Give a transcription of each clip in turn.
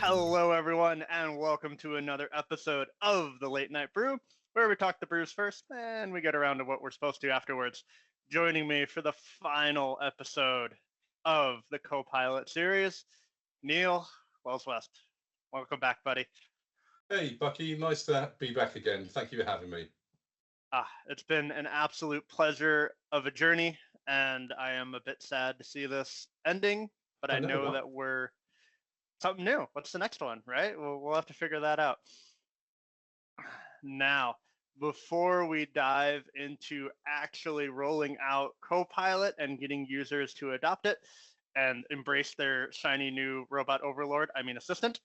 Hello, everyone, and welcome to another episode of the Late Night Brew, where we talk the brews first and we get around to what we're supposed to afterwards. Joining me for the final episode of the Copilot series, Neil Wells West. Welcome back, buddy. Hey, Bucky, nice to be back again. Thank you for having me. It's been an absolute pleasure of a journey, and I am a bit sad to see this ending, but I know that we're something new. What's the next one, right? We'll have to figure that out. Now, before we dive into actually rolling out Copilot and getting users to adopt it and embrace their shiny new robot overlord, assistant,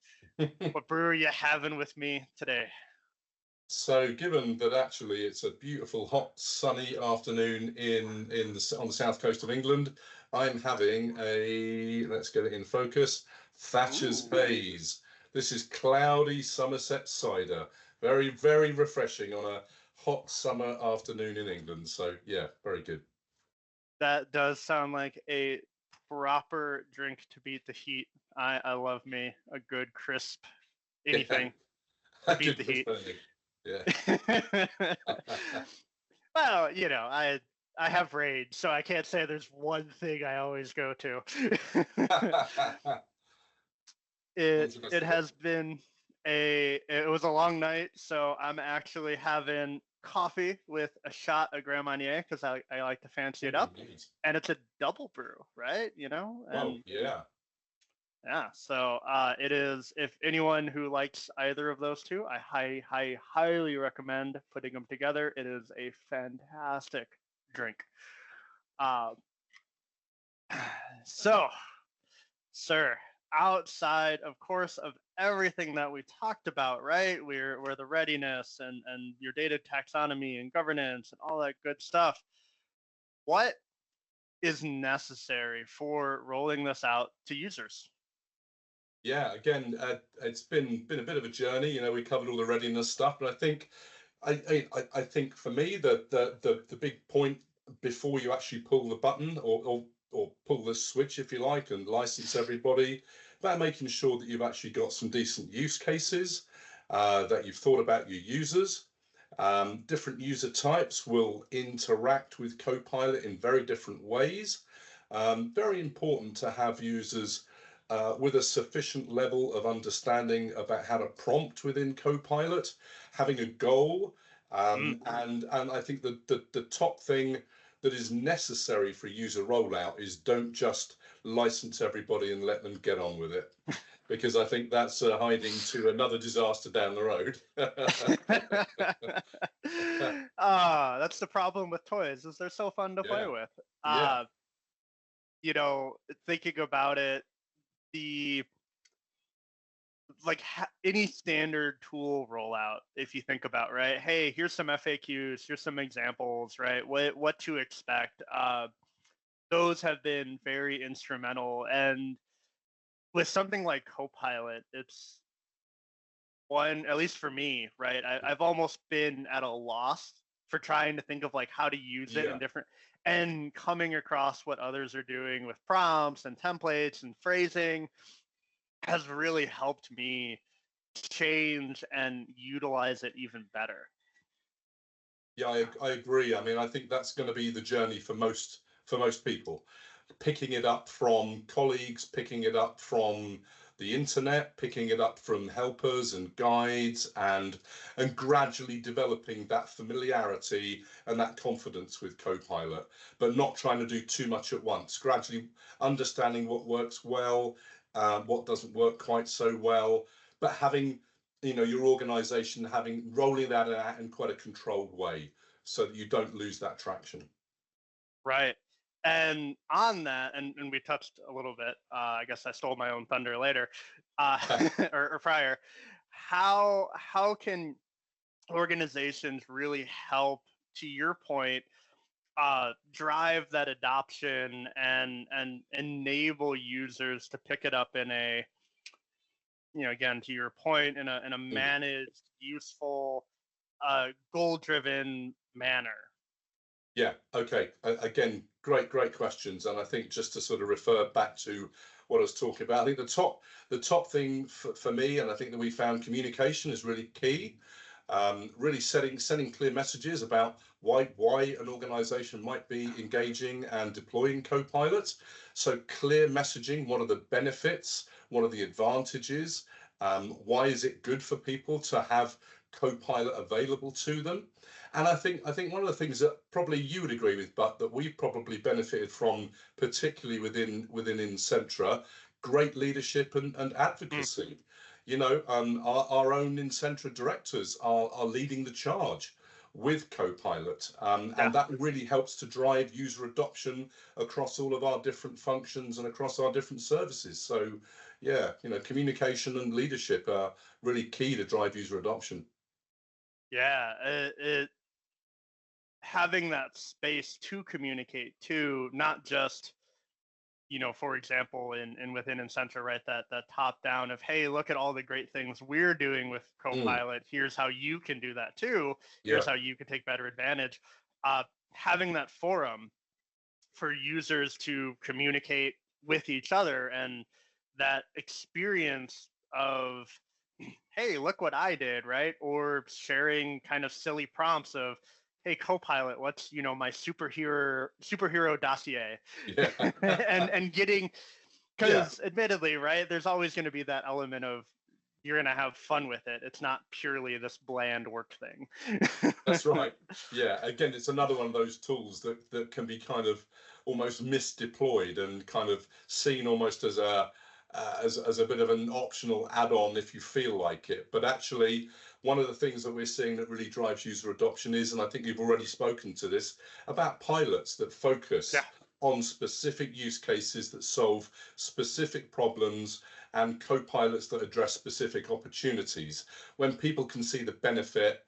what brew are you having with me today? So, given that actually it's a beautiful, hot, sunny afternoon on the south coast of England, I'm having let's get it in focus, Thatcher's Haze. This is cloudy Somerset cider. Very, very refreshing on a hot summer afternoon in England. So, yeah, very good. That does sound like a proper drink to beat the heat. I love me a good crisp anything to beat the heat. Yeah. Well, I have rage, so I can't say there's one thing I always go to. It has been it was a long night, so I'm actually having coffee with a shot of Grand Marnier because I like to fancy it up, and it's a double brew, right? And yeah. Yeah, so it is. If anyone who likes either of those two, I highly recommend putting them together. It is a fantastic drink. So, sir, outside, of course, of everything that we talked about, right? We're the readiness and your data taxonomy and governance and all that good stuff. What is necessary for rolling this out to users? Yeah, again, it's been a bit of a journey. We covered all the readiness stuff, but I think for me the big point before you actually pull the button or pull the switch, if you like, and license everybody, about making sure that you've actually got some decent use cases, that you've thought about your users. Different user types will interact with Copilot in very different ways. Very important to have users with a sufficient level of understanding about how to prompt within Copilot, having a goal, and I think the top thing that is necessary for user rollout is don't just license everybody and let them get on with it, because I think that's hiding to another disaster down the road. That's the problem with toys, is they're so fun to play with. Yeah. Thinking about it, any standard tool rollout, if you think about, right? Hey, here's some FAQs, here's some examples, right? What to expect. Those have been very instrumental, and with something like Copilot, it's one, at least for me, right? I've almost been at a loss for trying to think of like how to use it in different, and coming across what others are doing with prompts and templates and phrasing has really helped me change and utilize it even better. Yeah, I agree. I think that's going to be the journey for most people. Picking it up from colleagues, picking it up from the internet, picking it up from helpers and guides, and gradually developing that familiarity and that confidence with Copilot, but not trying to do too much at once. Gradually understanding what works well, what doesn't work quite so well, but having your organization rolling that out in quite a controlled way so that you don't lose that traction. Right. And on that, and we touched a little bit, I guess I stole my own thunder later, or prior, how can organizations really help, to your point, drive that adoption and enable users to pick it up in a, again, to your point, in a managed, useful, goal-driven manner? Yeah. Okay. Again, great questions. And I think just to sort of refer back to what I was talking about. I think the top thing for me, and I think that we found communication is really key. Really sending clear messages about why an organization might be engaging and deploying Copilot. So clear messaging, what are the benefits, what are the advantages, why is it good for people to have Copilot available to them? And I think one of the things that probably you would agree with, but that we've probably benefited from, particularly within Incentra, great leadership and advocacy. Our own Incentra directors are leading the charge with Copilot, and that really helps to drive user adoption across all of our different functions and across our different services. So yeah, communication and leadership are really key to drive user adoption. Yeah, having that space to communicate too, not just, for example, in within Incentra, right, that top down of, hey, look at all the great things we're doing with Copilot. Here's how you can do that too. Here's how you can take better advantage. Having that forum for users to communicate with each other, and that experience of, hey, look what I did, right? Or sharing kind of silly prompts of, hey, Copilot, what's my superhero dossier? Yeah. and getting, because admittedly, right, there's always going to be that element of you're going to have fun with it. It's not purely this bland work thing. That's right. Yeah. Again, it's another one of those tools that can be kind of almost misdeployed and kind of seen almost as a bit of an optional add-on if you feel like it. But actually, one of the things that we're seeing that really drives user adoption is, and I think you've already spoken to this, about pilots that focus on specific use cases that solve specific problems, and Copilots that address specific opportunities. When people can see the benefit,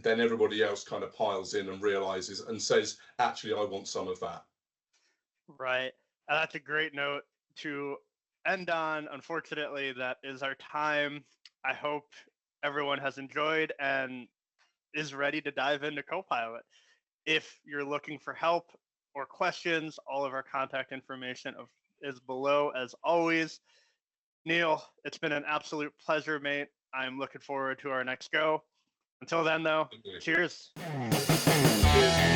then everybody else kind of piles in and realizes and says, actually, I want some of that. Right. That's a great note to end on. Unfortunately, that is our time. I hope everyone has enjoyed and is ready to dive into Copilot. If you're looking for help or questions, all of our contact information is below as always. Neil, it's been an absolute pleasure, mate. I'm looking forward to our next go. Until then, though, cheers. Cheers.